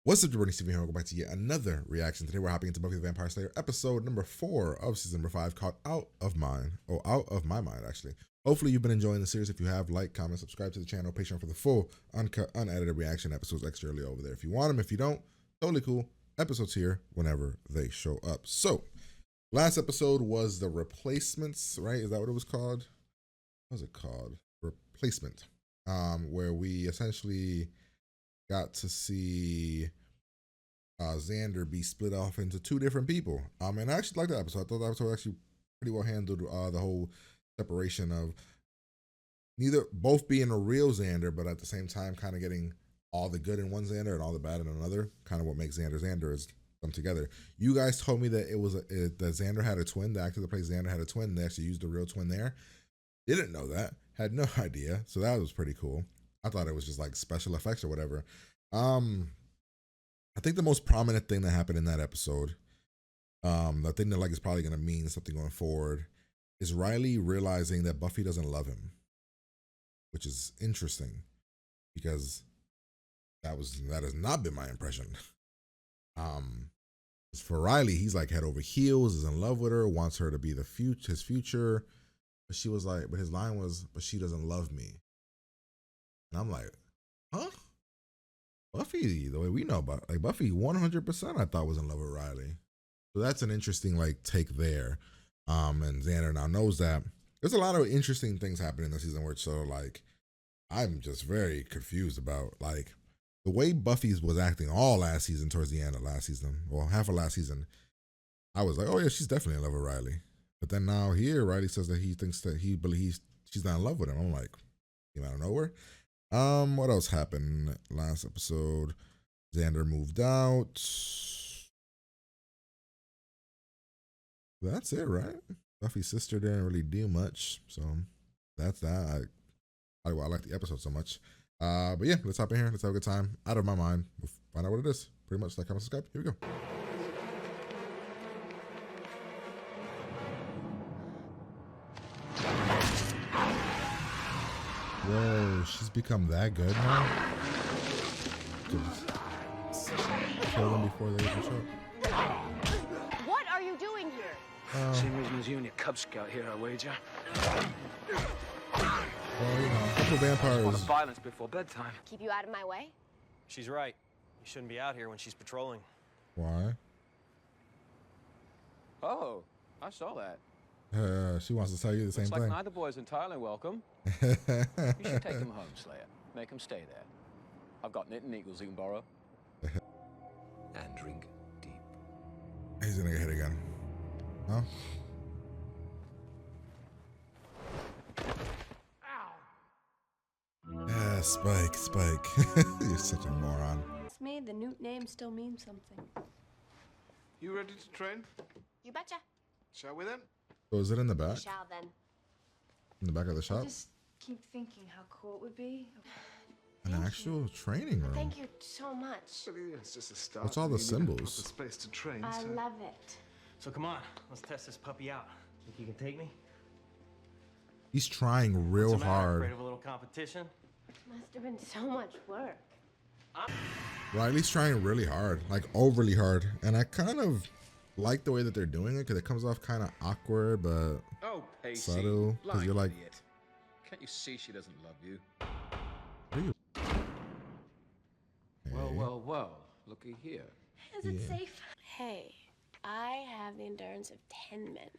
What's up, everybody? Steven here. Welcome back to yet another reaction. Today we're hopping into Buffy the Vampire Slayer episode number 4 of season number 5 called Out of Mind. Oh, Out of My Mind, actually. Hopefully you've been enjoying the series. If you have, like, comment, subscribe to the channel, Patreon for the full, uncut, unedited reaction episodes extra early over there. If you want them, if you don't, totally cool. Episodes here whenever they show up. So, last episode was the replacements, right? Is that what it was called? What was it called? Replacement. Where we essentially got to see Xander be split off into two different people. And I actually liked that episode. I thought that episode actually pretty well handled the whole separation of both being a real Xander, but at the same time kind of getting all the good in one Xander and all the bad in another. Kind of what makes Xander Xander is them together. You guys told me that it was that Xander had a twin. The actor that plays Xander had a twin. They actually used the real twin there. Didn't know that. Had no idea. So that was pretty cool. I thought it was just like special effects or whatever. I think the most prominent thing that happened in that episode, the thing that like is probably going to mean something going forward, is Riley realizing that Buffy doesn't love him, which is interesting because that has not been my impression. For Riley, he's like head over heels, is in love with her, wants her to be his future. But she was like, but his line was, but she doesn't love me. And I'm like, huh? Buffy, the way we know about, like Buffy 100% I thought was in love with Riley. So that's an interesting like take there. And Xander now knows that. There's a lot of interesting things happening this season where so like I'm just very confused about like the way Buffy was acting all last season towards the end of last season. Well, half of last season. I was like, oh yeah, she's definitely in love with Riley. But then now here, Riley says that he thinks that he believes she's not in love with him. I'm like, came out of nowhere. What else happened last episode? Xander moved out. That's it, right? Buffy's sister didn't really do much, so that's that. I like the episode so much. But yeah, let's hop in here. Let's have a good time. Out of My Mind. We'll find out what it is. Pretty much like, comment, subscribe. Here we go. Whoa, she's become that good now? Just kill them before they even show up. What are you doing here? Same reason as you and your Cub Scout here, I wager. Well, you know, couple vampires. Want violence before bedtime. Keep you out of my way? She's right. You shouldn't be out here when she's patrolling. Why? Oh, I saw that. She wants to tell you the same Looks like thing. neither boy's entirely welcome. You should take them home, Slayer. Make them stay there. I've got knitting eagles you can borrow. And drink deep. He's gonna get hit again. Huh? Yeah, Spike. You're such a moron. It's me. The Newt name still means something. You ready to train? You betcha. Shall we then? So is it in the back? Shall then. In the back of the shop? I just keep thinking how cool it would be. An actual training room. Thank you so much. Well, yeah, it's just a start. What's all the You need a symbols? proper space to train. I so. love it. So come on, let's test this puppy out. Think you can take me? He's trying real What's the matter? hard. Afraid of a little competition? Must have been so much work. Riley's trying really hard, like overly hard. And I kind of like the way that they're doing it because it comes off kind of awkward, but Oh, Pacey, subtle. Because blind you're like, idiot. Can't you see she doesn't love you? what are you? Well, well. Looky here. Is it safe? Hey, I have the endurance of 10 men.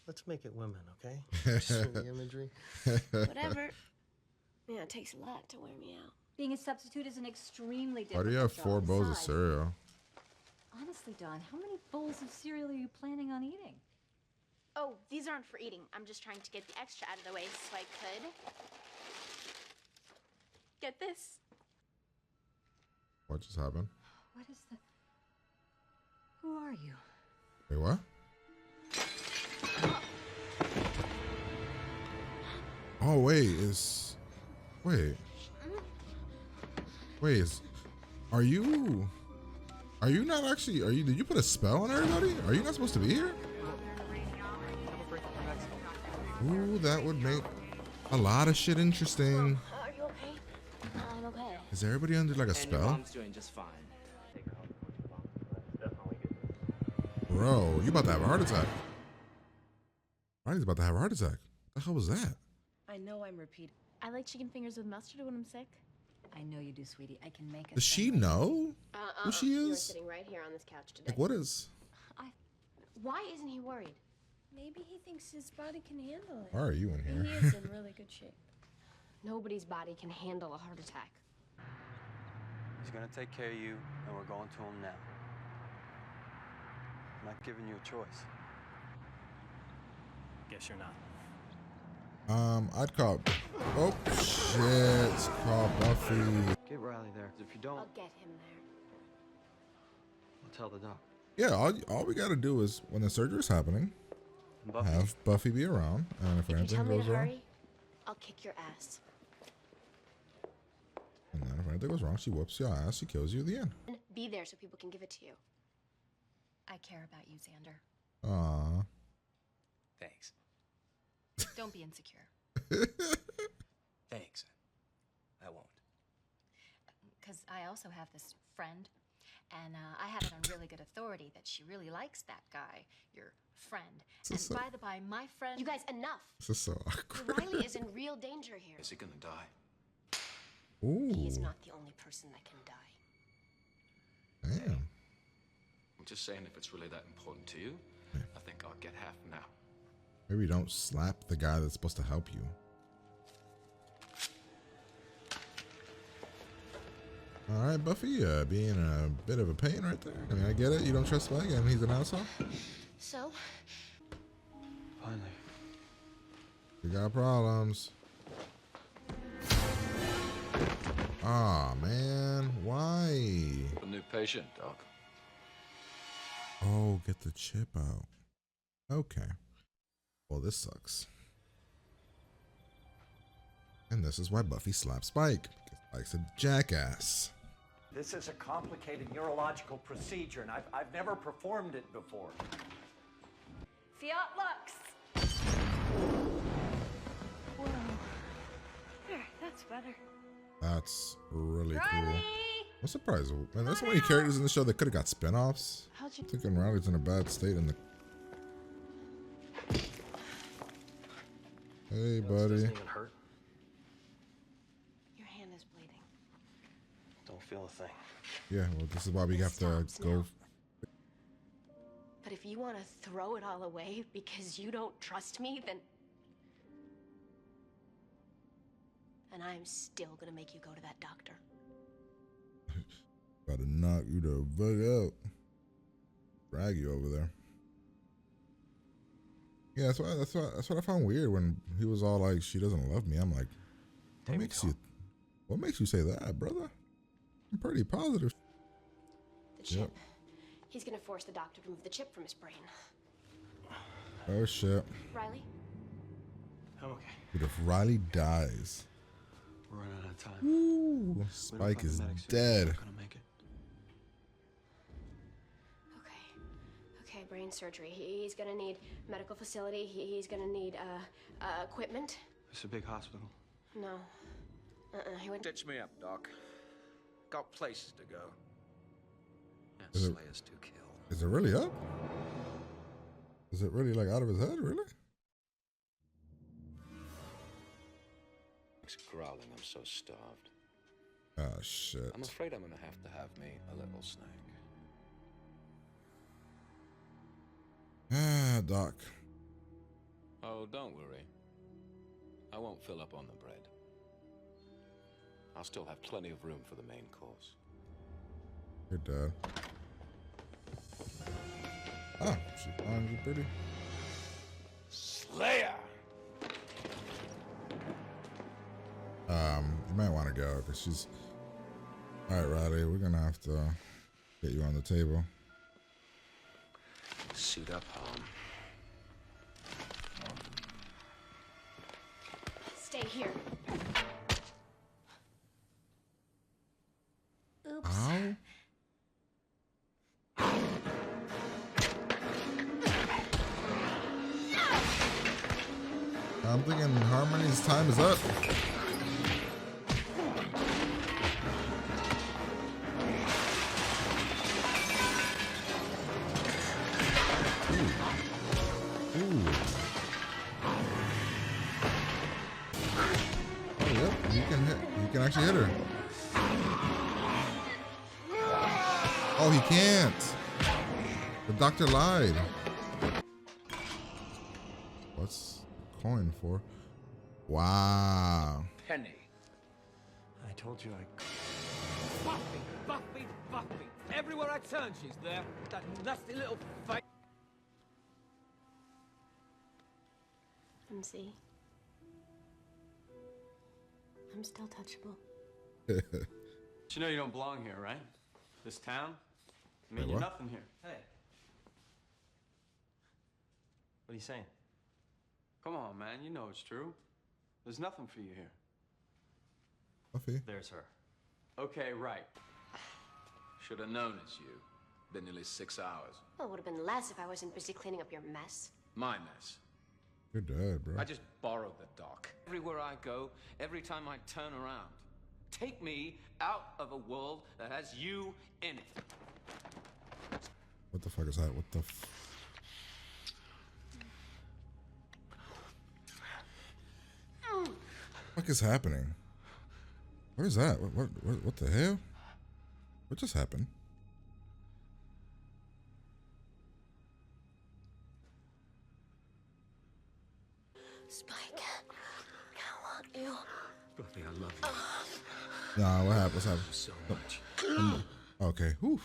Let's make it women, okay? Swing the imagery. Whatever. Yeah, it takes a lot to wear me out. Being a substitute is an extremely Why difficult do you have job. 4 bowls of Besides, cereal? honestly, Don, how many bowls of cereal are you planning on eating? Oh, these aren't for eating. I'm just trying to get the extra out of the way so I could get this. What just happened? What is the... Who are you? Wait, what? Oh, wait, are you not actually, did you put a spell on everybody? Are you not supposed to be here? Ooh, that would make a lot of shit interesting. Are you okay? I'm okay. Is everybody under like a And your spell? mom's doing just fine. Bro, you about to have a heart attack. Riley's about to have a heart attack. What the hell was that? I know I'm repeating. I like chicken fingers with mustard when I'm sick. I know you do, sweetie. I can make it. Does she know who she You're is? sitting right here on this couch today. Like, what is? Why isn't he worried? Maybe he thinks his body can handle it. Why are you in He here? is in really good shape. Nobody's body can handle a heart attack. He's gonna take care of you, and we're going to him now. I'm not giving you a choice. Guess you're not. I'd call. Oh shit! Call Buffy. Get Riley there. If you don't, I'll get him there. I'll tell the doc. Yeah, all we gotta do is when the surgery's happening, Buffy, have Buffy be around, and if If you anything tell me goes to wrong, hurry, I'll kick your ass. and then if anything goes wrong, she whoops your ass, she kills you at the end. Be there so people can give it to you. I care about you, Xander. Aww. Thanks. Don't be insecure. Thanks. I won't. Because I also have this friend, and I have it on really good authority that she really likes that guy, your friend. And by the by, my friend... You guys, enough. This is so awkward. Riley is in real danger here. Is he gonna die? Ooh. He is not the only person that can die. Damn. I'm just saying, if it's really that important to you, I think I'll get half now. Maybe don't slap the guy that's supposed to help you. All right, Buffy, being a bit of a pain right there. I mean, I get it. You don't trust Spike, and he's an asshole. So, finally. We got problems. Aw, man. Why? A new patient, Doc. Oh, get the chip out. Okay. Well, this sucks. And this is why Buffy slaps Spike. Because Spike's a jackass. This is a complicated neurological procedure, and I've never performed it before. Fiat Lux. Whoa. There, that's better. That's really cool. Riley! I'm surprised. Man, there's so many characters in the show that could have got spin-offs. how'd you... I'm thinking Riley's in a bad state in the... Hey, buddy. Doesn't even hurt. Your hand is bleeding. Don't feel a thing. Yeah, well, this is why we have to Stops go... now. But if you want to throw it all away because you don't trust me, then... And I'm still gonna make you go to that doctor. About to knock you the fuck out. Drag you over there. Yeah, that's what I found weird when he was all like, "She doesn't love me." I'm like, what makes you say that, brother? I'm pretty positive. The chip. He's gonna force the doctor to move the chip from his brain. Oh shit. Riley? I'm okay. Dude, if Riley dies, We're running out of time. ooh, Spike is dead. We're gonna make it. Okay, brain surgery. He's gonna need medical facility. He's gonna need equipment. It's a big hospital. No. He wouldn't. Ditch me up, Doc. Got places to go. And Is it- Slayers to kill. Is it really up? Is it really like out of his head? Really? It's growling. I'm so starved. Ah, shit. I'm afraid I'm gonna have me a little snack. Ah, Doc. Oh, don't worry. I won't fill up on the bread. I'll still have plenty of room for the main course. You're dead. Ah, she finds you pretty. Slayer! You might want to go because she's. All right, Riley, we're gonna have to get you on the table. Suit up, home. Stay here. Oops. Ow. I'm thinking Harmony's time is up. actually hit her. Oh, he can't. The doctor lied. What's the coin for? Wow. Penny. I told you I. Buffy, Buffy, Buffy. Everywhere I turn, she's there. That nasty little face. MC. I'm still touchable. You know you don't belong here, right? This town? I mean, Wait, you're what? nothing here. Hey. What are you saying? Come on, man. You know it's true. There's nothing for you here. Buffy. There's her. Okay, right. Should have known it's you. Been nearly 6 hours. Well, it would have been less if I wasn't busy cleaning up your mess. My mess. You're dead, bro. I just borrowed the dock. Everywhere I go, every time I turn around, take me out of a world that has you in it. What the fuck is that? What the fuck is happening? What is that? What the hell? What just happened? Spike, I want you. Buffy, I love you Nah, what happened? What's happening? so much. Okay. Whew.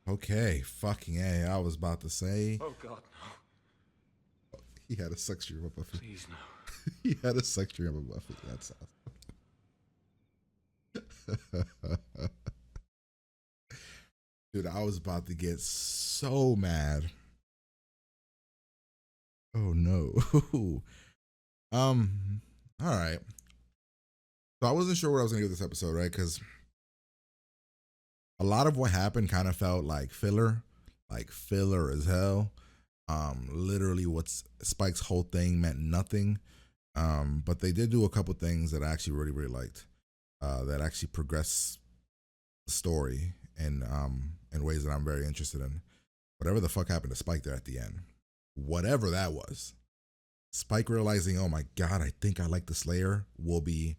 Okay. Fucking A. I was about to say Oh, God, no. he had a sex dream of Buffy. Please, no. He had a sex dream of Buffy. That's awesome. Dude, I was about to get so mad. Oh no. All right. So I wasn't sure what I was gonna give this episode, right? Because a lot of what happened kind of felt like filler as hell. Literally what's Spike's whole thing meant nothing. But they did do a couple things that I actually really, really liked. That actually progress the story in ways that I'm very interested in. Whatever the fuck happened to Spike there at the end, whatever that was, Spike realizing, oh my God, I think I like the Slayer, will be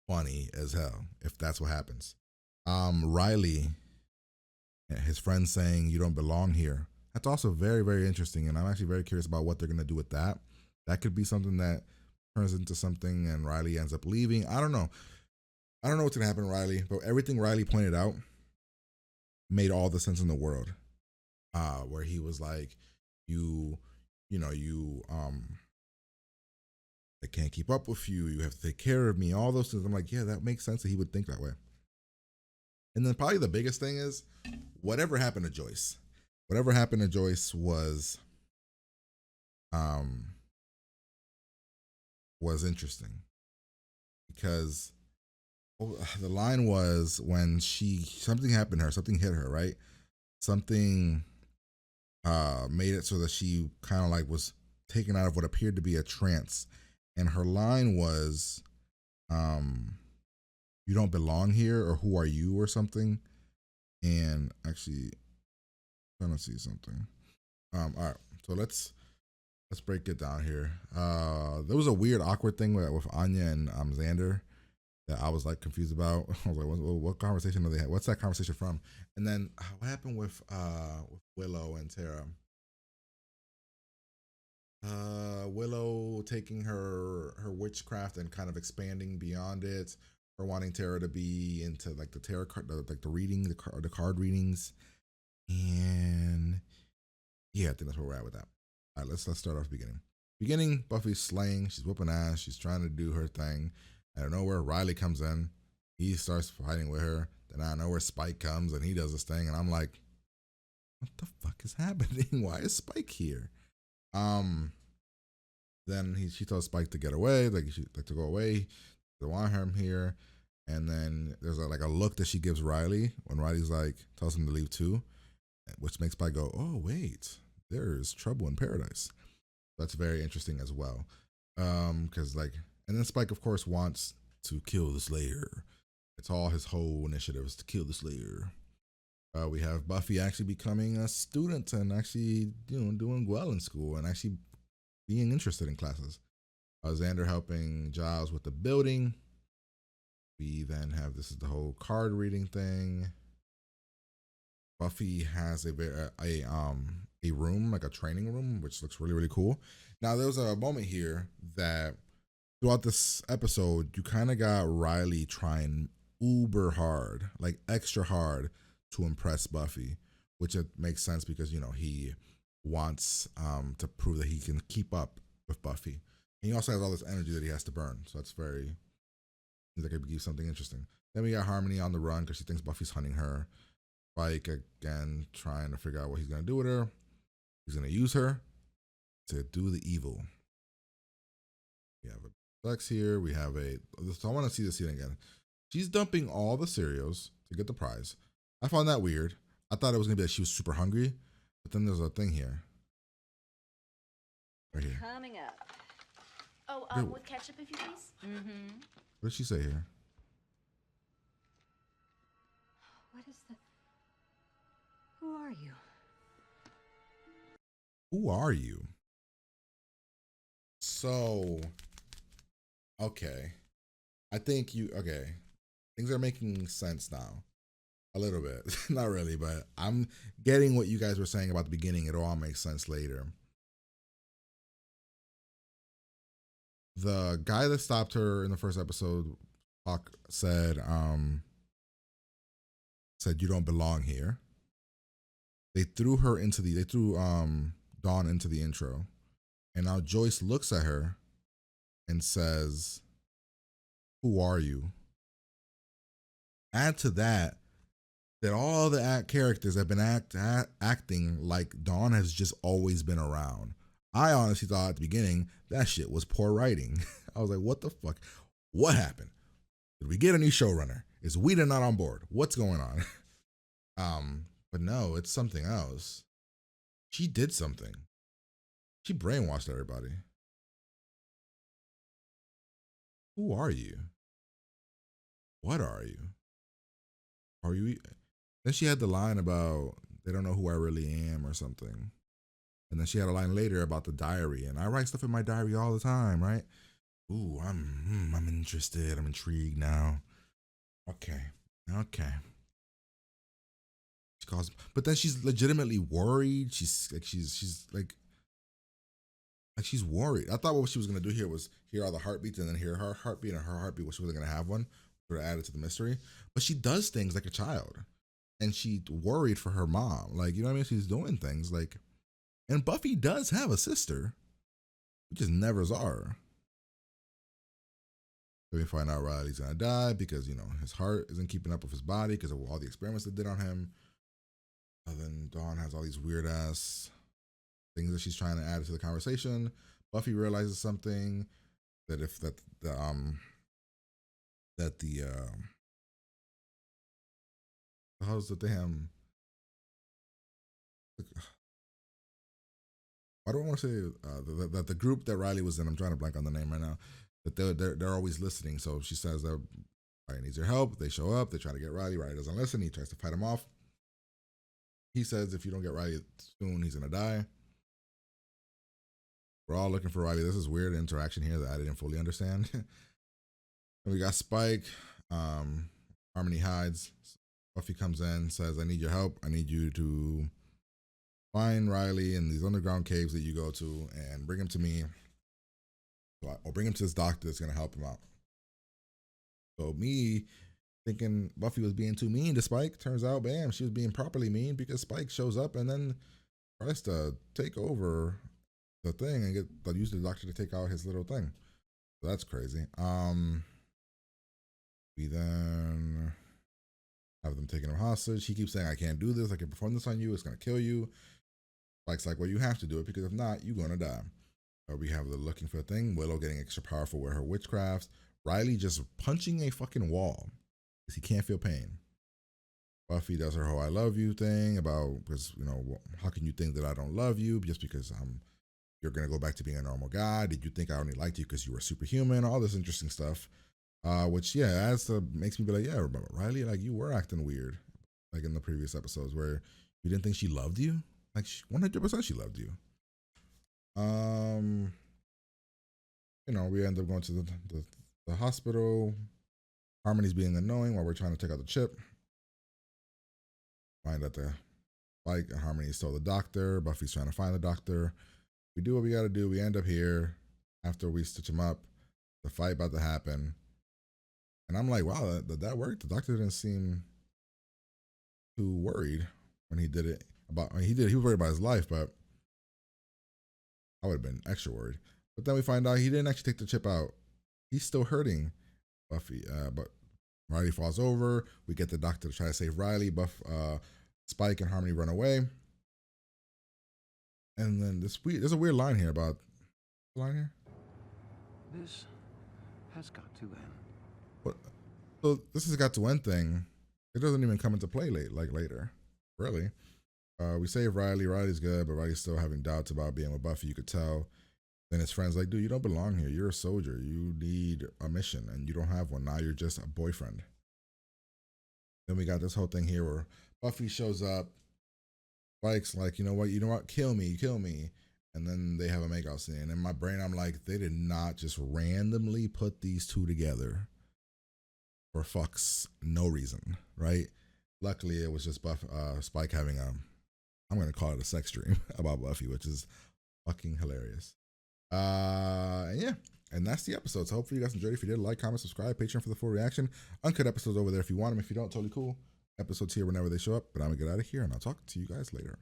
funny as hell if that's what happens. Riley, his friend saying you don't belong here. That's also very, very interesting, and I'm actually very curious about what they're gonna do with that. That could be something that turns into something, and Riley ends up leaving. I don't know. I don't know what's gonna happen to Riley, but everything Riley pointed out made all the sense in the world. Where he was like, I can't keep up with you. You have to take care of me. All those things. I'm like, yeah, that makes sense that he would think that way. And then probably the biggest thing is whatever happened to Joyce. Whatever happened to Joyce was interesting because the line was when something happened to her, something hit her, right? Something made it so that she kind of like was taken out of what appeared to be a trance. And her line was, you don't belong here, or who are you, or something. And actually, I'm trying to see something. All right, so let's break it down here. There was a weird, awkward thing with Anya and Xander that I was like confused about. I was like, what conversation do they have? What's that conversation from? And then what happened with Willow and Tara? Willow taking her witchcraft and kind of expanding beyond it, or wanting Tara to be into like the tarot card, like the reading, the card readings, and yeah, I think that's where we're at with that. All right, let's start off beginning. Buffy's slaying, she's whooping ass, she's trying to do her thing. Out of nowhere, Riley comes in, he starts fighting with her. Then out of nowhere, Spike comes and he does this thing, and I'm like, what the fuck is happening? Why is Spike here? Then she tells Spike to get away, like to go away. They want him here, and then there's a look that she gives Riley when Riley's like tells him to leave too, which makes Spike go, oh wait, there's trouble in paradise. That's very interesting as well, because and then Spike of course wants to kill the Slayer. It's all his whole initiative is to kill the Slayer. We have Buffy actually becoming a student and actually, doing well in school and actually being interested in classes. Xander helping Giles with the building. We then have, this is the whole card reading thing. Buffy has a room, like a training room, which looks really, really cool. Now, there was a moment here that throughout this episode, you kind of got Riley trying uber hard, like extra hard, to impress Buffy, which it makes sense because, you know, he wants to prove that he can keep up with Buffy. And he also has all this energy that he has to burn. So that's very, seems like it could be something interesting. Then we got Harmony on the run because she thinks Buffy's hunting her. Spike again trying to figure out what he's gonna do with her. He's gonna use her to do the evil. We have a Lex here. We have so I want to see this scene again. She's dumping all the cereals to get the prize. I found that weird. I thought it was gonna be that she was super hungry, but then there's a thing here. Right here. Coming up. Oh, with ketchup, if you please. Mm-hmm. What did she say here? What is the... Who are you? Who are you? So, okay. I think okay. Things are making sense now. A little bit. Not really, but I'm getting what you guys were saying about the beginning. It all makes sense later. The guy that stopped her in the first episode, Hawk, said you don't belong here. They threw Dawn into the intro. And now Joyce looks at her and says, "Who are you?" Add to that all the characters have been acting like Dawn has just always been around. I honestly thought at the beginning that shit was poor writing. I was like, what the fuck? What happened? Did we get a new showrunner? Is Whedon not on board? What's going on? But no, it's something else. She did something. She brainwashed everybody. Who are you? What are you? Are you? Then she had the line about they don't know who I really am or something. And then she had a line later about the diary, and I write stuff in my diary all the time, right? Ooh, I'm interested. I'm intrigued now. Okay. She calls, but then she's legitimately worried. She's worried. I thought what she was gonna do here was hear all the heartbeats and then hear her heartbeat and her heartbeat, which she wasn't gonna have one, sort of added to the mystery. But she does things like a child, and she worried for her mom. Like, you know what I mean? She's doing things like, and Buffy does have a sister. We just never saw her. Then we find out Riley's gonna die because, you know, his heart isn't keeping up with his body because of all the experiments they did on him. And then Dawn has all these weird ass things that she's trying to add to the conversation. Buffy realizes something that how's the damn, I don't want to say that the group that Riley was in, I'm trying to blank on the name right now, that they're always listening. So she says that Riley needs your help. They show up. They try to get Riley. Riley doesn't listen. He tries to fight him off. He says if you don't get Riley soon, he's gonna die. We're all looking for Riley. This is weird interaction here that I didn't fully understand. And we got Spike. Harmony hides. Buffy comes in, says, "I need your help. I need you to find Riley in these underground caves that you go to and bring him to me, or bring him to this doctor that's going to help him out." So me thinking Buffy was being too mean to Spike, turns out, bam, she was being properly mean because Spike shows up and then tries to take over the thing and use the doctor to take out his little thing. So that's crazy. We then have them taking him hostage. He keeps saying, "I can't do this. I can perform this on you. It's going to kill you." Spike's like, "Well, you have to do it because if not, you're going to die." Or we have the looking for a thing. Willow getting extra powerful with her witchcrafts. Riley just punching a fucking wall because he can't feel pain. Buffy does her whole "I love you" thing about, because, you know, how can you think that I don't love you just because you're going to go back to being a normal guy? Did you think I only liked you because you were superhuman? All this interesting stuff. Which, yeah, makes me be like, yeah, Riley, like, you were acting weird, like in the previous episodes where you didn't think she loved you. Like, 100% she loved you. You know, we end up going to the hospital. Harmony's being annoying while we're trying to take out the chip. Find out the Spike and Harmony stole the doctor. Buffy's trying to find the doctor. We do what we got to do. We end up here after we stitch him up. The fight about to happen. And I'm like, wow, that worked. The doctor didn't seem too worried when he did it. He was worried about his life, but I would have been extra worried. But then we find out he didn't actually take the chip out. He's still hurting Buffy. But Riley falls over. We get the doctor to try to save Riley. Spike and Harmony run away. And then there's a weird line here about the line here. This has got to end. What? So this has got to end thing. It doesn't even come into play later. Really. We save Riley. Riley's good, but Riley's still having doubts about being with Buffy. You could tell. Then his friend's like, dude, you don't belong here. You're a soldier. You need a mission, and you don't have one. Now you're just a boyfriend. Then we got this whole thing here where Buffy shows up. Spike's like, you know what? Kill me. And then they have a makeout scene. And in my brain, I'm like, they did not just randomly put these two together for fucks no reason, right? Luckily, it was just Spike having I'm going to call it a sex dream about Buffy, which is fucking hilarious. Yeah, and that's the episode. So hopefully you guys enjoyed. If you did, like, comment, subscribe, Patreon for the full reaction. Uncut episodes over there if you want them. If you don't, totally cool. Episodes here whenever they show up. But I'm going to get out of here, and I'll talk to you guys later.